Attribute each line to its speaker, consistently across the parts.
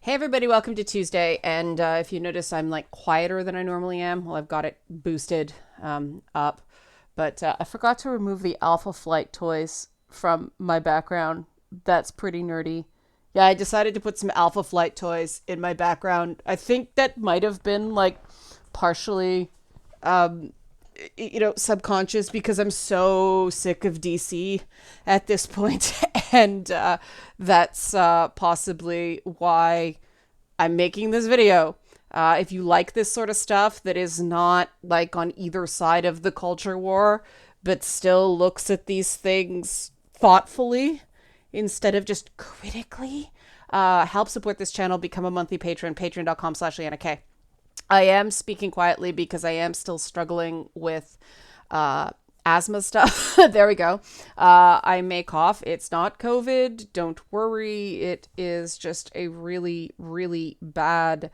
Speaker 1: Hey everybody, welcome to Tuesday. And if you notice, I'm like quieter than I normally am. Well, I've got it boosted up, but I forgot to remove the Alpha Flight toys from my background. That's pretty nerdy. Yeah, I decided to put some Alpha Flight toys in my background. I think that might have been like partially subconscious because I'm so sick of DC at this point. And that's possibly why I'm making this video. If you like this sort of stuff that is not like on either side of the culture war, but still looks at these things thoughtfully instead of just critically, help support this channel, become a monthly patron, patreon.com/LeannaK. I am speaking quietly because I am still struggling with asthma stuff. There we go. I may cough. It's not COVID. Don't worry. It is just a really, really bad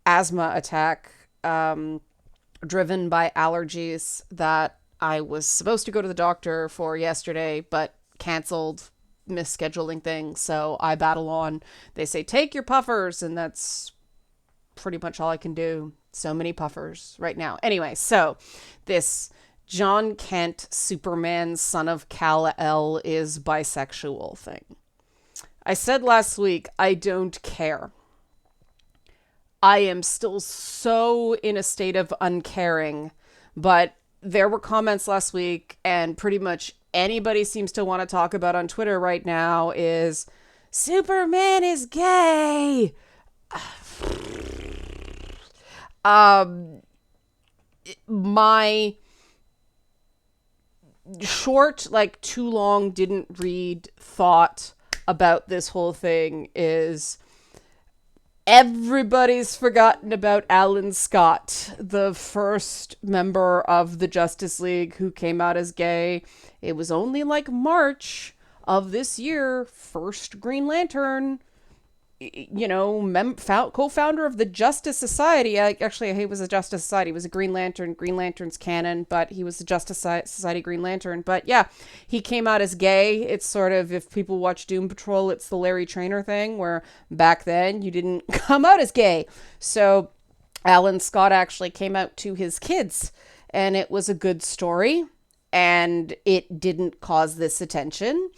Speaker 1: asthma attack driven by allergies that I was supposed to go to the doctor for yesterday, but canceled, misscheduling things. So I battle on. They say, take your puffers, and that's pretty much all I can do. So many puffers right now. Anyway, so this Jon Kent, Superman, son of Kal-El, is bisexual thing. I said last week, I don't care. I am still so in a state of uncaring, but there were comments last week, and pretty much anybody seems to want to talk about on Twitter right now is Superman is gay. My short, like too long, didn't read thought about this whole thing is everybody's forgotten about Alan Scott, the first member of the Justice League who came out as gay. It was only like March of this year, first Green Lantern, co-founder of the Justice Society. Actually, he was a Justice Society. He was a Green Lantern. Green Lantern's canon, but he was the Justice Society Green Lantern. But yeah, he came out as gay. It's sort of, if people watch Doom Patrol, it's the Larry Trainer thing, where back then you didn't come out as gay. So Alan Scott actually came out to his kids, and it was a good story, and it didn't cause this attention.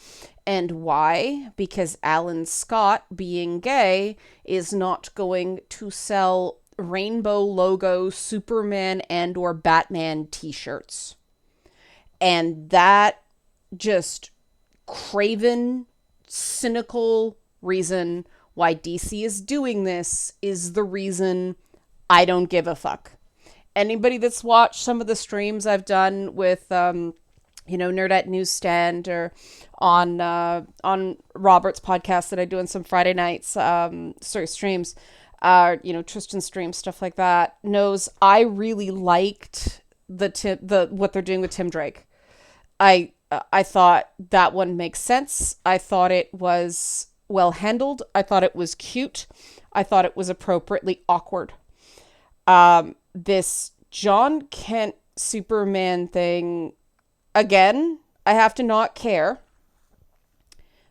Speaker 1: And why? Because Alan Scott, being gay, is not going to sell rainbow logo Superman and or Batman t-shirts. And that just craven, cynical reason why DC is doing this is the reason I don't give a fuck. Anybody that's watched some of the streams I've done with Nerdette Newsstand, or on Robert's podcast that I do on some Friday nights, streams, Tristan streams, stuff like that, knows I really liked what they're doing with Tim Drake. I thought that one makes sense. I thought it was well handled. I thought it was cute. I thought it was appropriately awkward. This Jon Kent Superman thing, again, I have to not care,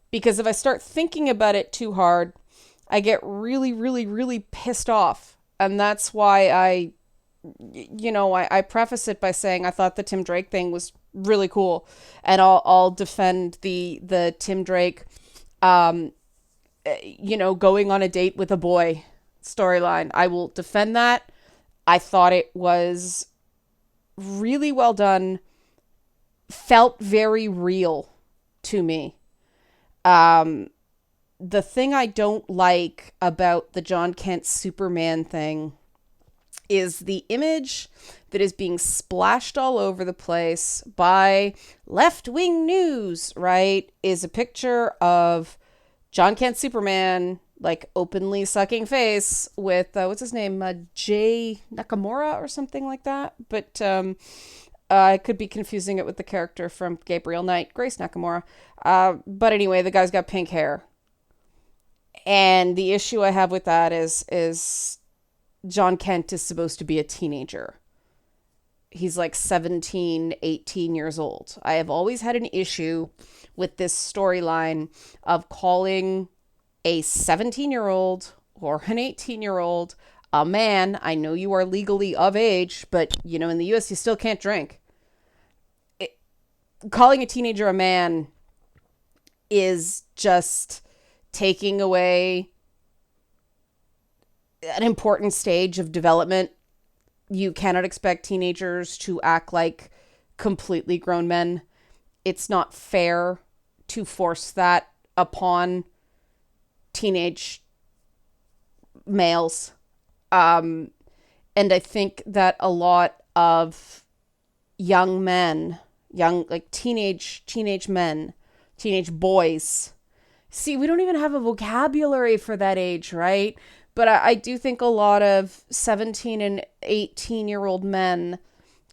Speaker 1: because if I start thinking about it too hard, I get really, really, really pissed off. And that's why I preface it by saying I thought the Tim Drake thing was really cool. And I'll defend the Tim Drake, going on a date with a boy storyline. I will defend that. I thought it was really well done. Felt very real to me. The thing I don't like about the Jon Kent Superman thing is the image that is being splashed all over the place by left-wing news, right? Is a picture of Jon Kent Superman, like openly sucking face with, what's his name? Jay Nakamura or something like that. But, I could be confusing it with the character from Gabriel Knight, Grace Nakamura. But anyway, the guy's got pink hair. And the issue I have with that is Jon Kent is supposed to be a teenager. He's like 17, 18 years old. I have always had an issue with this storyline of calling a 17-year-old or an 18-year-old, a man, I know you are legally of age, but in the US you still can't drink. Calling a teenager a man is just taking away an important stage of development. You cannot expect teenagers to act like completely grown men. It's not fair to force that upon teenage males. And I think that a lot of young men, teenage men, teenage boys. See, we don't even have a vocabulary for that age, right? But I do think a lot of 17 and 18-year-old men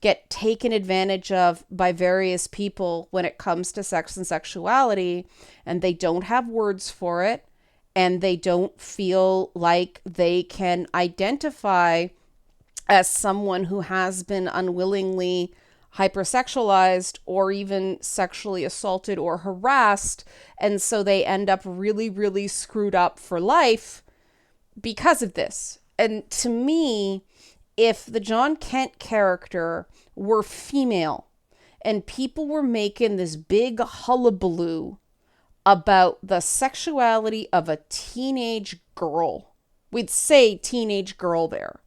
Speaker 1: get taken advantage of by various people when it comes to sex and sexuality, and they don't have words for it, and they don't feel like they can identify as someone who has been unwillingly hypersexualized or even sexually assaulted or harassed. And so they end up really, really screwed up for life because of this. And to me, if the Jon Kent character were female and people were making this big hullabaloo about the sexuality of a teenage girl, we'd say teenage girl there,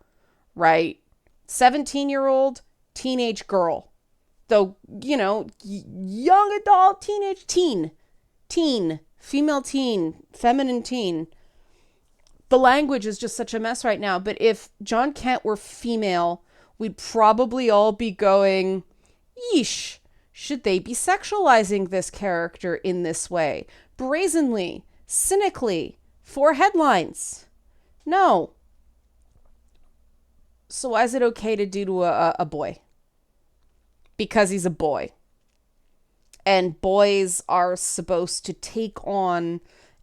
Speaker 1: right? 17-year-old teenage girl. Though, young adult, teen, female teen, feminine teen. The language is just such a mess right now. But if Jon Kent were female, we'd probably all be going, yeesh, should they be sexualizing this character in this way? Brazenly, cynically, for headlines? No. So why is it okay to do to a boy? Because he's a boy. And boys are supposed to take on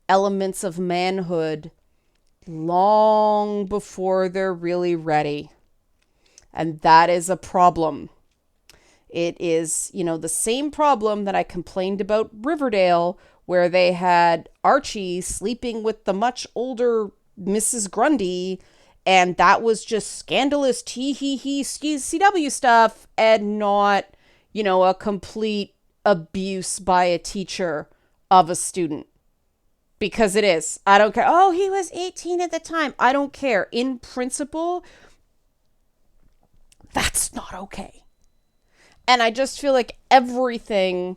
Speaker 1: elements of manhood long before they're really ready. And that is a problem. It is, the same problem that I complained about Riverdale, where they had Archie sleeping with the much older Mrs. Grundy, and that was just scandalous CW stuff and not, a complete abuse by a teacher of a student. Because it is. I don't care. Oh, he was 18 at the time. I don't care. In principle, that's not okay. And I just feel like everything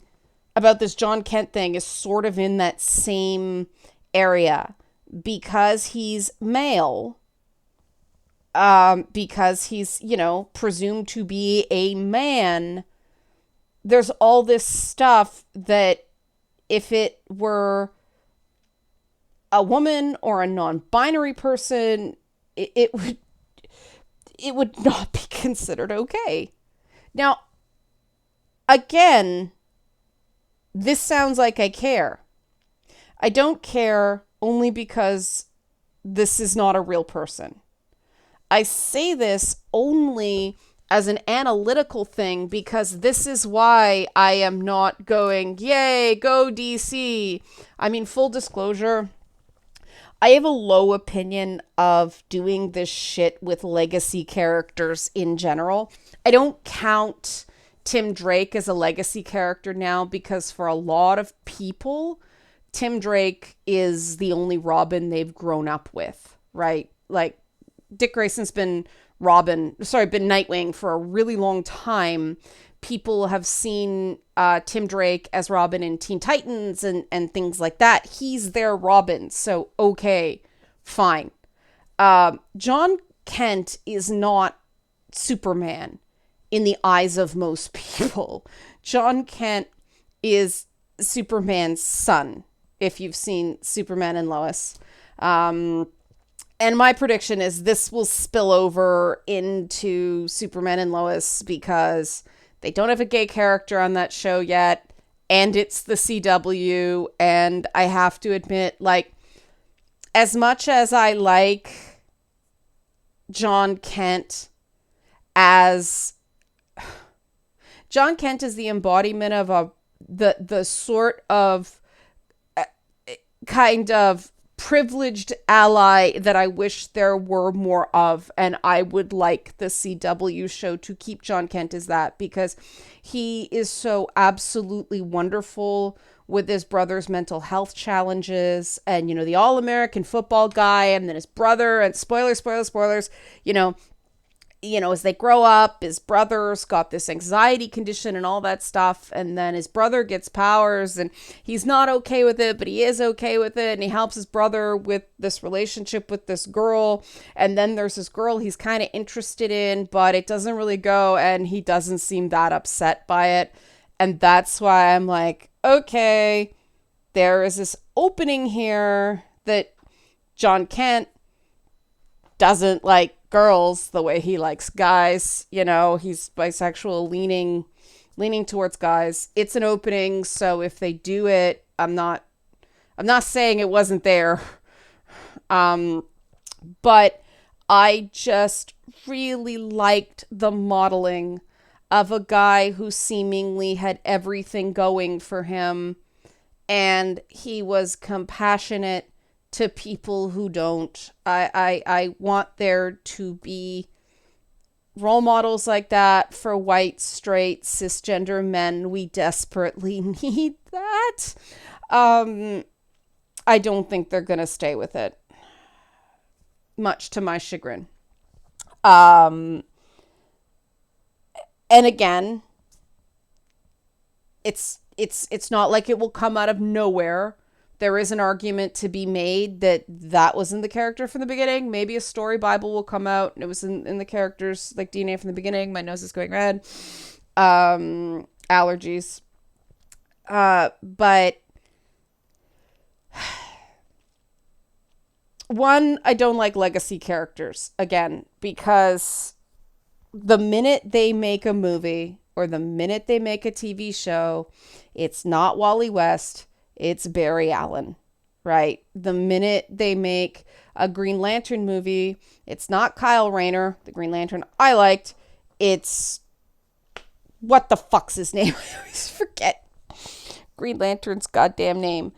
Speaker 1: about this Jon Kent thing is sort of in that same area. Because he's male, because he's, presumed to be a man, there's all this stuff that if it were a woman or a non-binary person, it would not be considered okay. Now, again, this sounds like I care. I don't care only because this is not a real person. I say this only as an analytical thing because this is why I am not going, yay, go DC. I mean, full disclosure, I have a low opinion of doing this shit with legacy characters in general. I don't count Tim Drake as a legacy character now because for a lot of people, Tim Drake is the only Robin they've grown up with, right? Like, Dick Grayson's been Nightwing for a really long time. People have seen Tim Drake as Robin in Teen Titans and things like that. He's their Robin, so okay, fine. Jon Kent is not Superman in the eyes of most people. Jon Kent is Superman's son, if you've seen Superman and Lois. And my prediction is this will spill over into Superman and Lois because they don't have a gay character on that show yet, and it's the CW, and I have to admit, like, as much as I like Jon Kent is the embodiment of the sort of kind of privileged ally that I wish there were more of. And I would like the CW show to keep Jon Kent as that, because he is so absolutely wonderful with his brother's mental health challenges, and, you know, the all-American football guy, and then his brother, and spoilers, as they grow up, his brother's got this anxiety condition and all that stuff. And then his brother gets powers and he's not okay with it, but he is okay with it. And he helps his brother with this relationship with this girl. And then there's this girl he's kind of interested in, but it doesn't really go. And he doesn't seem that upset by it. And that's why I'm like, okay, there is this opening here that Jon Kent doesn't like girls the way he likes guys. You know, he's bisexual, leaning towards guys. It's an opening, so if they do it, I'm not saying it wasn't there. But I just really liked the modeling of a guy who seemingly had everything going for him, and he was compassionate to people who don't. I want there to be role models like that for white, straight, cisgender men. We desperately need that. I don't think they're going to stay with it, much to my chagrin. And again, it's not like it will come out of nowhere. There is an argument to be made that wasn't the character from the beginning. Maybe a story Bible will come out and it was in the character's like DNA from the beginning. My nose is going red. Allergies. But one, I don't like legacy characters, again, because the minute they make a movie or the minute they make a TV show, it's not Wally West, it's Barry Allen, right? The minute they make a Green Lantern movie, it's not Kyle Rayner, the Green Lantern I liked, it's, what the fuck's his name? I always forget Green Lantern's goddamn name.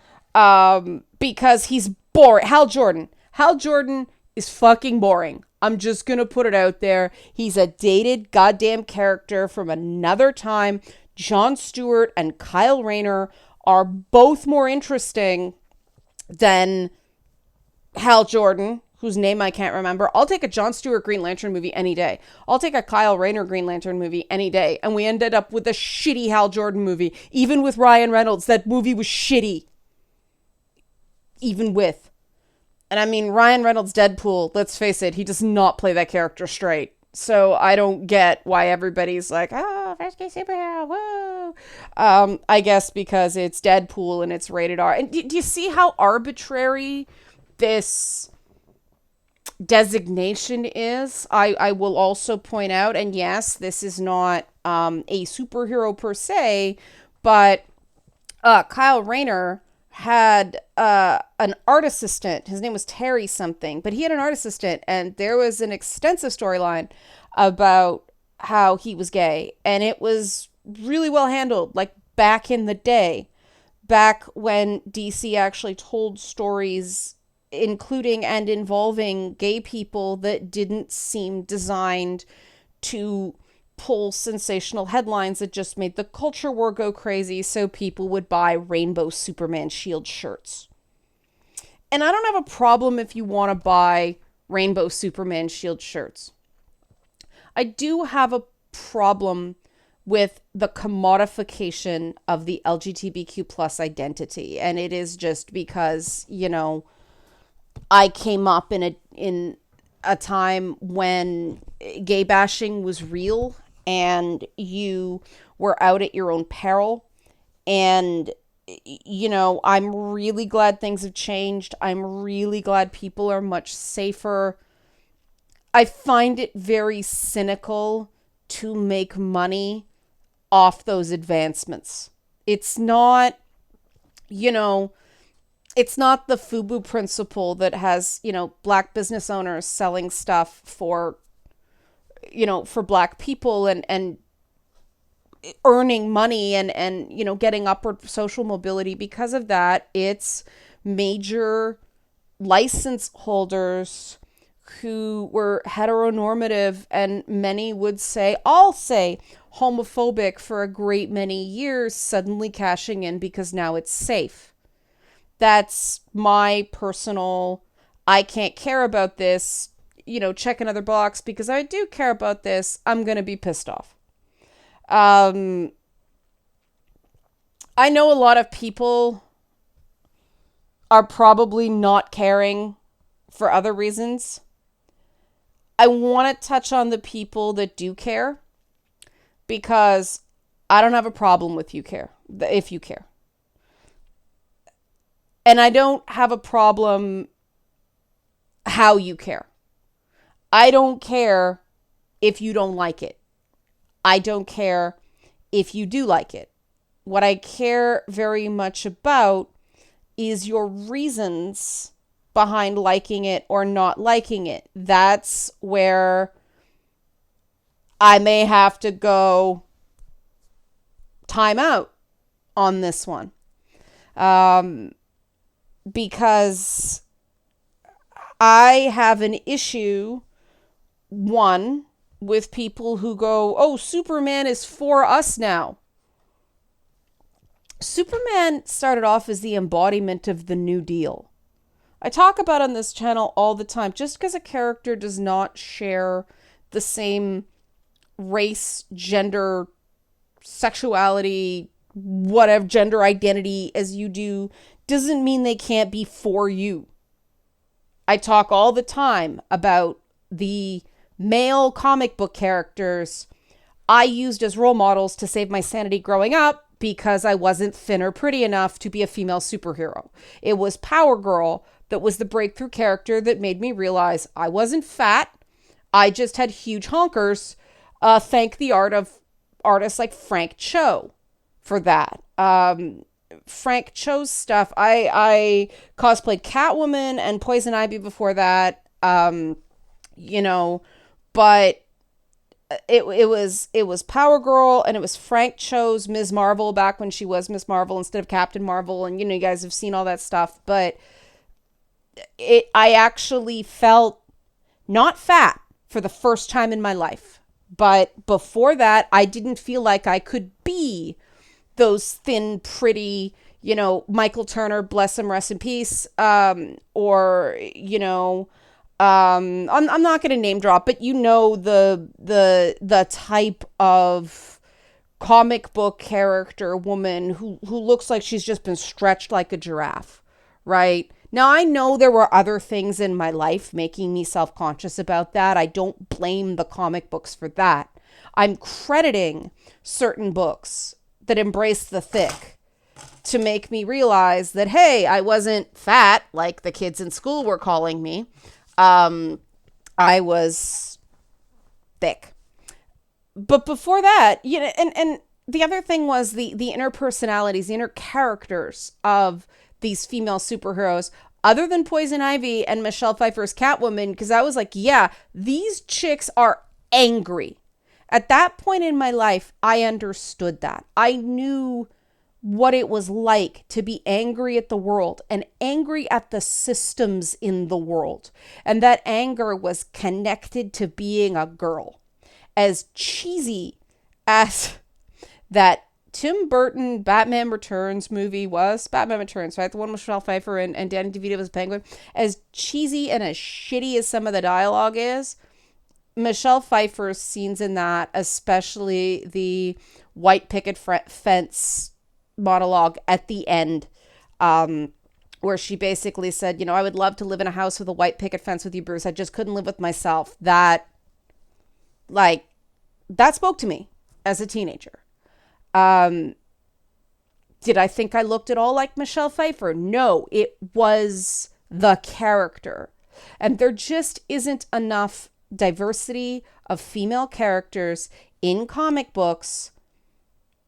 Speaker 1: Because he's boring. Hal Jordan. Hal Jordan is fucking boring. I'm just gonna put it out there. He's a dated goddamn character from another time. Jon Stewart and Kyle Rayner are both more interesting than Hal Jordan, whose name I can't remember. I'll take a Jon Stewart Green Lantern movie any day. I'll take a Kyle Rayner Green Lantern movie any day. And we ended up with a shitty Hal Jordan movie. Even with Ryan Reynolds, that movie was shitty. Even with. And I mean, Ryan Reynolds' Deadpool, let's face it, he does not play that character straight. So I don't get why everybody's like, oh, first gay superhero, whoa. I guess because it's Deadpool and it's rated R. And do you see how arbitrary this designation is? I will also point out, and yes, this is not a superhero per se, but Kyle Rayner had an art assistant. His name was Terry something, but he had an art assistant, and there was an extensive storyline about how he was gay, and it was really well handled, like back in the day, back when DC actually told stories including and involving gay people that didn't seem designed to pull sensational headlines that just made the culture war go crazy so people would buy rainbow Superman shield shirts. And I don't have a problem if you want to buy rainbow Superman shield shirts. I do have a problem with the commodification of the LGBTQ plus identity. And it is just because, you know, I came up in a time when gay bashing was real and you were out at your own peril. And, you know, I'm really glad things have changed. I'm really glad people are much safer. I find it very cynical to make money off those advancements. It's not, you know, it's not the FUBU principle that has, you know, black business owners selling stuff for, you know, for black people and earning money and, you know, getting upward social mobility because of that. It's major license holders who were heteronormative and many would say, I'll say, homophobic for a great many years, suddenly cashing in because now it's safe. That's my personal, I can't care about this, check another box because I do care about this. I'm going to be pissed off. I know a lot of people are probably not caring for other reasons. I want to touch on the people that do care because I don't have a problem with if you care. And I don't have a problem how you care. I don't care if you don't like it. I don't care if you do like it. What I care very much about is your reasons behind liking it or not liking it. That's where I may have to go time out on this one. Because I have an issue, one, with people who go, oh, Superman is for us now. Superman started off as the embodiment of the New Deal. I talk about on this channel all the time, just because a character does not share the same race, gender, sexuality, whatever, gender identity as you do, doesn't mean they can't be for you. I talk all the time about the male comic book characters I used as role models to save my sanity growing up because I wasn't thin or pretty enough to be a female superhero. It was Power Girl that was the breakthrough character that made me realize I wasn't fat. I just had huge honkers. Thank the art of artists like Frank Cho for that. Frank Cho's stuff. I cosplayed Catwoman and Poison Ivy before that. But it was Power Girl and it was Frank Cho's Ms. Marvel back when she was Ms. Marvel instead of Captain Marvel, and you guys have seen all that stuff, but I actually felt not fat for the first time in my life. But before that, I didn't feel like I could be those thin, pretty, Michael Turner, bless him, rest in peace, I'm not going to name drop, but the type of comic book character woman who looks like she's just been stretched like a giraffe, right? Now, I know there were other things in my life making me self-conscious about that. I don't blame the comic books for that. I'm crediting certain books that embrace the thick to make me realize that, hey, I wasn't fat like the kids in school were calling me. I was thick. But before that, and the other thing was the inner personalities, the inner characters of these female superheroes, other than Poison Ivy and Michelle Pfeiffer's Catwoman, because I was like, yeah, these chicks are angry. At that point in my life, I understood that. I knew what it was like to be angry at the world and angry at the systems in the world. And that anger was connected to being a girl. As cheesy as that Tim Burton Batman Returns movie was, Batman Returns, right? The one with Michelle Pfeiffer and Danny DeVito as Penguin. As cheesy and as shitty as some of the dialogue is, Michelle Pfeiffer's scenes in that, especially the white picket fence monologue at the end, where she basically said, I would love to live in a house with a white picket fence with you, Bruce. I just couldn't live with myself. That spoke to me as a teenager. Did I think I looked at all like Michelle Pfeiffer? No, it was the character. And there just isn't enough diversity of female characters in comic books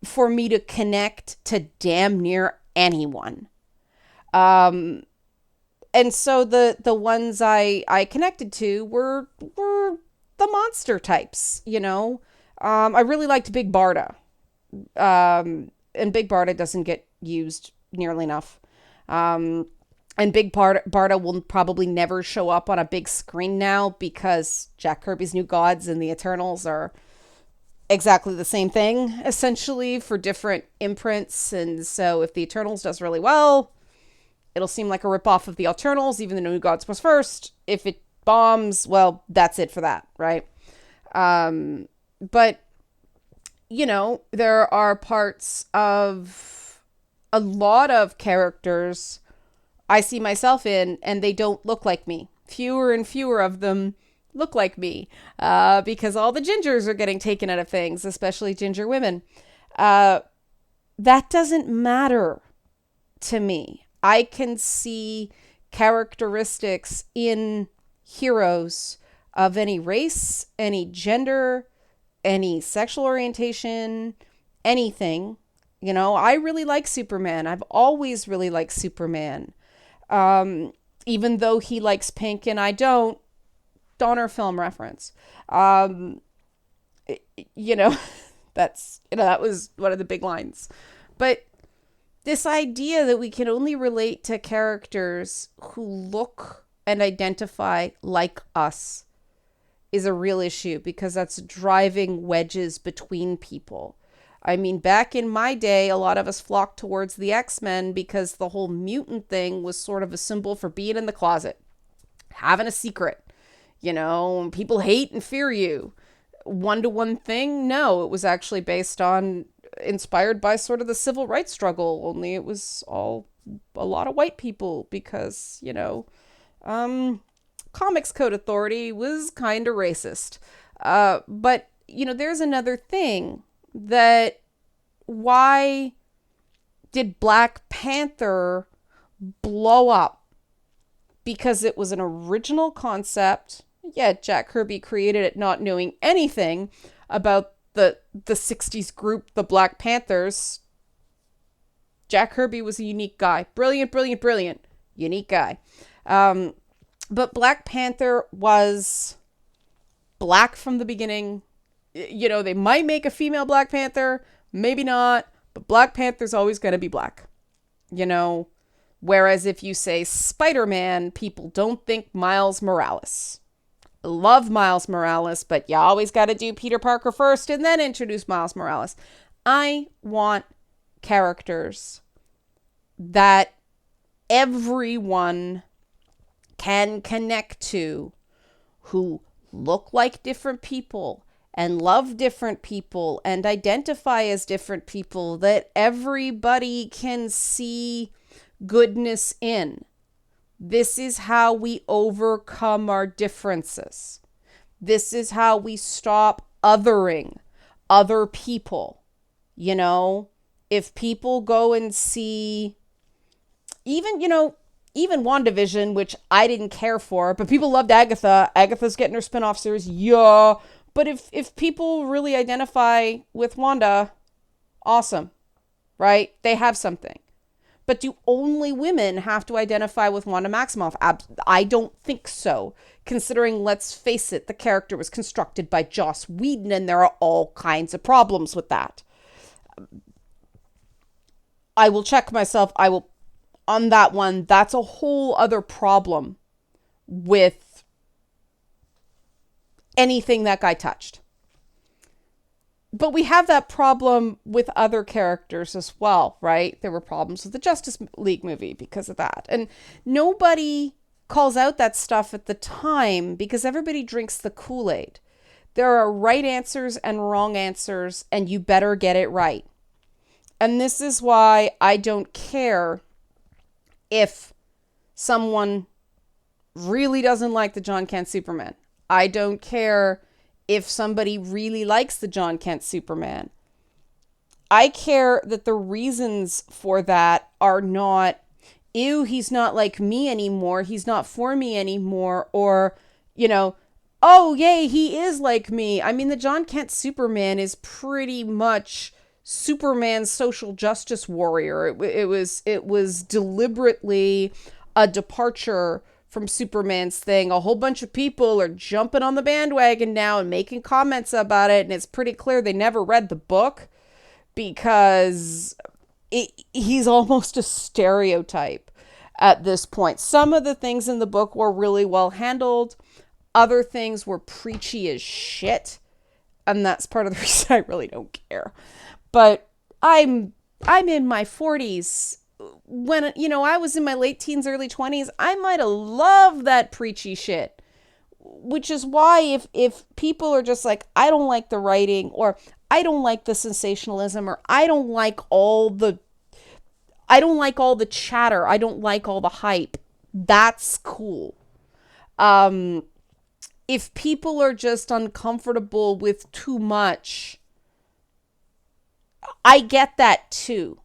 Speaker 1: for me to connect to damn near anyone. And so the ones I connected to were the monster types, I really liked Big Barda. And Big Barda doesn't get used nearly enough. And Big Barda will probably never show up on a big screen now because Jack Kirby's New Gods and the Eternals are exactly the same thing, essentially, for different imprints. And so if the Eternals does really well, it'll seem like a ripoff of the Eternals, even though New Gods was first. If it bombs, well, that's it for that, right? But, you know, there are parts of a lot of characters I see myself in, and they don't look like me. Fewer and fewer of them look like me, because all the gingers are getting taken out of things, especially ginger women. That doesn't matter to me. I can see characteristics in heroes of any race, any gender, any sexual orientation, anything. You know, I really like Superman. I've always really liked Superman. Even though he likes pink and I don't. Donner film reference. You know, that was one of the big lines. But this idea that we can only relate to characters who look and identify like us is a real issue, because that's driving wedges between people. I mean, back in my day, a lot of us flocked towards the X-Men because the whole mutant thing was sort of a symbol for being in the closet, having a secret. You know, people hate and fear you. One-to-one thing? No, it was actually inspired by sort of the civil rights struggle, only it was all a lot of white people because, you know, Comics Code Authority was kind of racist. But, you know, there's another thing that why did Black Panther blow up? Because it was an original concept. Yeah, Jack Kirby created it not knowing anything about the 60s group, the Black Panthers. Jack Kirby was a unique guy. Brilliant. Unique guy. But Black Panther was black from the beginning. You know, they might make a female Black Panther, maybe not, but Black Panther's always going to be black. You know, whereas if you say Spider-Man, people don't think Miles Morales. Love Miles Morales, but you always got to do Peter Parker first and then introduce Miles Morales. I want characters that everyone can connect to, who look like different people and love different people and identify as different people, that everybody can see goodness in. This is how we overcome our differences. This is how we stop othering other people. You know, if people go and see even WandaVision, which I didn't care for, but people loved Agatha. Agatha's getting her spin-off series. Yeah. But if people really identify with Wanda, awesome, right? They have something. But do only women have to identify with Wanda Maximoff? I don't think so, considering, let's face it, the character was constructed by Joss Whedon, and there are all kinds of problems with that. I will check myself. On that one, that's a whole other problem with anything that guy touched. But we have that problem with other characters as well, right? There were problems with the Justice League movie because of that. And nobody calls out that stuff at the time because everybody drinks the Kool-Aid. There are right answers and wrong answers, and you better get it right. And this is why I don't care if someone really doesn't like the Jon Kent Superman. I don't care if somebody really likes the Jon Kent Superman. I care that the reasons for that are not, ew, he's not like me anymore, he's not for me anymore, or, you know, oh, yay, he is like me. I mean, the Jon Kent Superman is pretty much Superman's social justice warrior. It was deliberately a departure from Superman's thing. A whole bunch of people are jumping on the bandwagon now and making comments about it, and it's pretty clear they never read the book because he's almost a stereotype. at this point. Some of the things in the book were really well handled. Other things were preachy as shit. And that's part of the reason I really don't care. But I'm in my 40s. When, I was in my late teens, early 20s, I might have loved that preachy shit. Which is why if people are just like, I don't like the writing, or I don't like the sensationalism, or I don't like all the chatter, I don't like all the hype, that's cool. If people are just uncomfortable with too much, I get that too.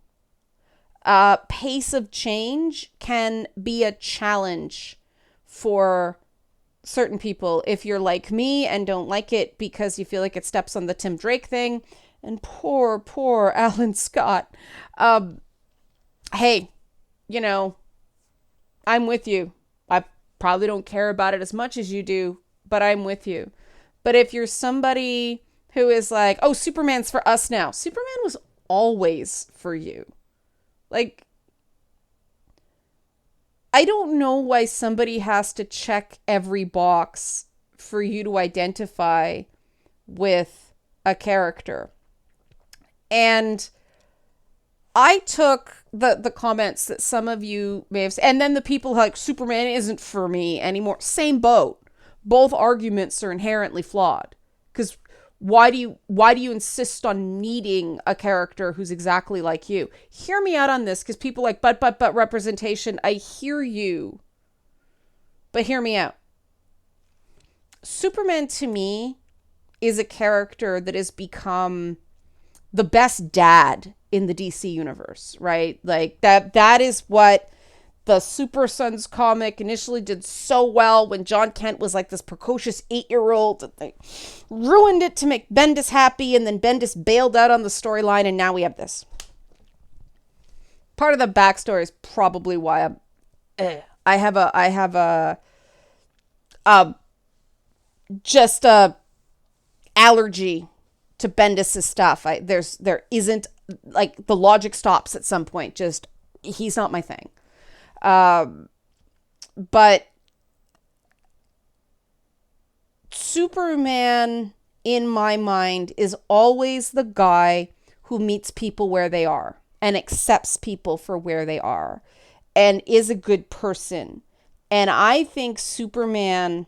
Speaker 1: Pace of change can be a challenge for certain people. If you're like me and don't like it because you feel like it steps on the Tim Drake thing, and poor Alan Scott. Hey, I'm with you. I probably don't care about it as much as you do, but I'm with you. But if you're somebody who is like, oh, Superman's for us now. Superman was always for you. Like, I don't know why somebody has to check every box for you to identify with a character. And I took the comments that some of you may have said, and then the people like, Superman isn't for me anymore. Same boat. Both arguments are inherently flawed. Because why do you insist on needing a character who's exactly like you? Hear me out on this, because people are like, but representation. I hear you. But hear me out. Superman, to me, is a character that has become the best dad in the DC universe, right? Like, that is what the Super Sons comic initially did so well, when Jon Kent was like this precocious 8-year-old. They ruined it to make Bendis happy, and then Bendis bailed out on the storyline, and now we have this. Part of the backstory is probably why I have a just a allergy to Bendis' stuff. There isn't, like, the logic stops at some point. Just, he's not my thing. But Superman, in my mind, is always the guy who meets people where they are and accepts people for where they are and is a good person. And I think Superman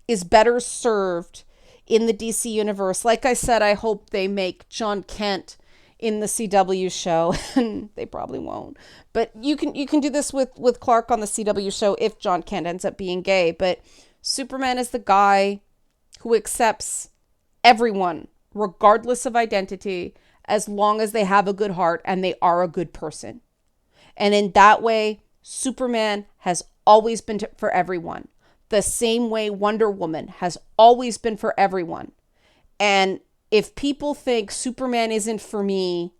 Speaker 1: is better served in the DC universe. Like I said, I hope they make Jon Kent in the CW show, and they probably won't. But you can do this with Clark on the CW show if Jon Kent ends up being gay. But Superman is the guy who accepts everyone, regardless of identity, as long as they have a good heart and they are a good person. And in that way, Superman has always been for everyone. The same way Wonder Woman has always been for everyone. And if people think Superman isn't for me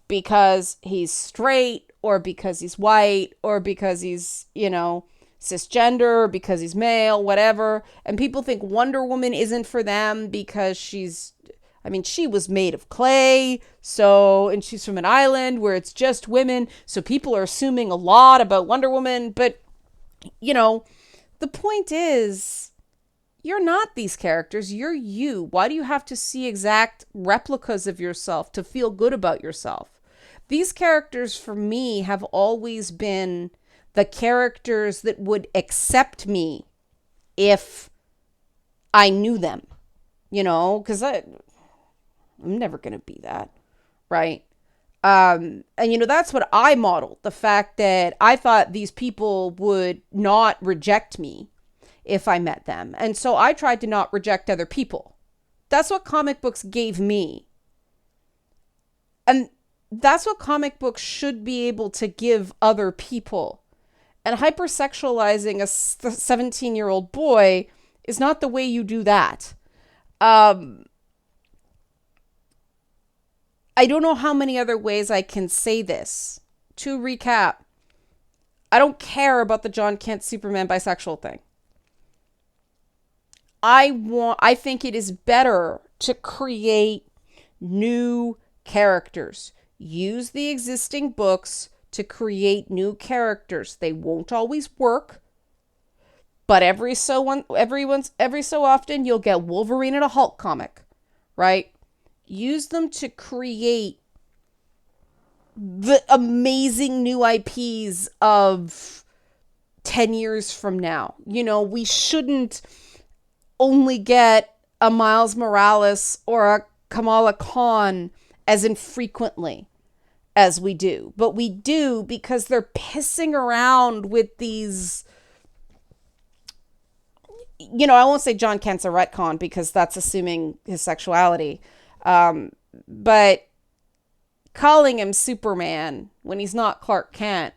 Speaker 1: because he's straight, or because he's white, or because he's, cisgender, or because he's male, whatever, and people think Wonder Woman isn't for them because she was made of clay, and she's from an island where it's just women, so people are assuming a lot about Wonder Woman, but, the point is, you're not these characters. You're you. Why do you have to see exact replicas of yourself to feel good about yourself? These characters, for me, have always been the characters that would accept me if I knew them, because I'm never going to be that, right? And that's what I modeled. The fact that I thought these people would not reject me if I met them. And so I tried to not reject other people. That's what comic books gave me. And that's what comic books should be able to give other people. And hypersexualizing a 17-year-old boy is not the way you do that. I don't know how many other ways I can say this. To recap, I don't care about the Jon Kent Superman bisexual thing. I think it is better to create new characters. Use the existing books to create new characters. They won't always work, but every so often you'll get Wolverine in a Hulk comic, right? Use them to create the amazing new IPs of 10 years from now. You know, we shouldn't only get a Miles Morales or a Kamala Khan as infrequently as we do. But we do because they're pissing around with these... You know, I won't say Jon Kent's a retcon because that's assuming his sexuality. But calling him Superman when he's not Clark Kent.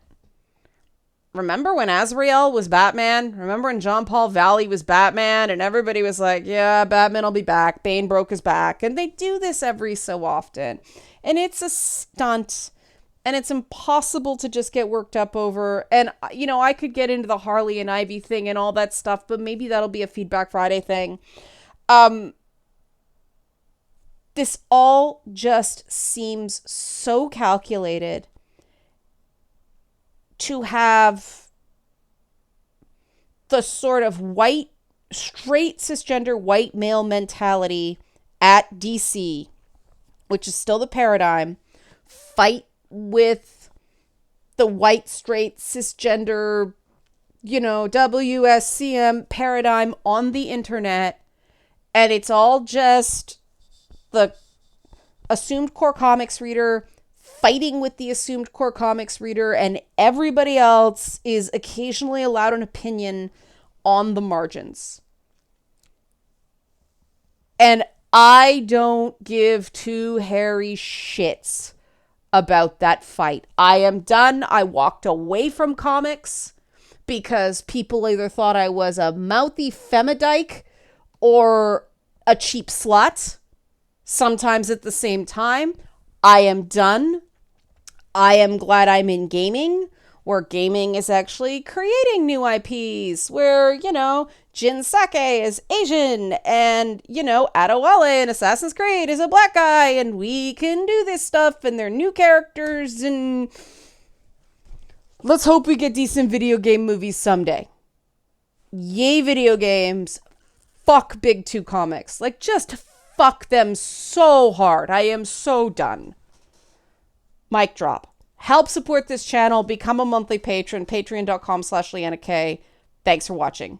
Speaker 1: Remember when Azrael was Batman? Remember when John Paul Valley was Batman? And everybody was like, yeah, Batman will be back. Bane broke his back. And they do this every so often. And it's a stunt. And it's impossible to just get worked up over. And, you know, I could get into the Harley and Ivy thing and all that stuff, but maybe that'll be a Feedback Friday thing. This all just seems so calculated to have the sort of straight cisgender white male mentality at DC, which is still the paradigm, fight with the white, straight, cisgender, you know, WSCM paradigm on the internet. And it's all just the assumed core comics reader fighting with the assumed core comics reader, and everybody else is occasionally allowed an opinion on the margins. And I don't give two hairy shits about that fight. I am done. I walked away from comics because people either thought I was a mouthy femidyke or a cheap slut, sometimes at the same time. I am done. I am glad I'm in gaming, where gaming is actually creating new IPs, where, you know, Jin Sake is Asian, and, you know, Adewale in Assassin's Creed is a black guy, and we can do this stuff, and they're new characters, and let's hope we get decent video game movies someday. Yay, video games. Fuck Big Two comics. Like, just fuck them so hard. I am so done. Mic drop. Help support this channel. Become a monthly patron. Patreon.com/LeannaK. Thanks for watching.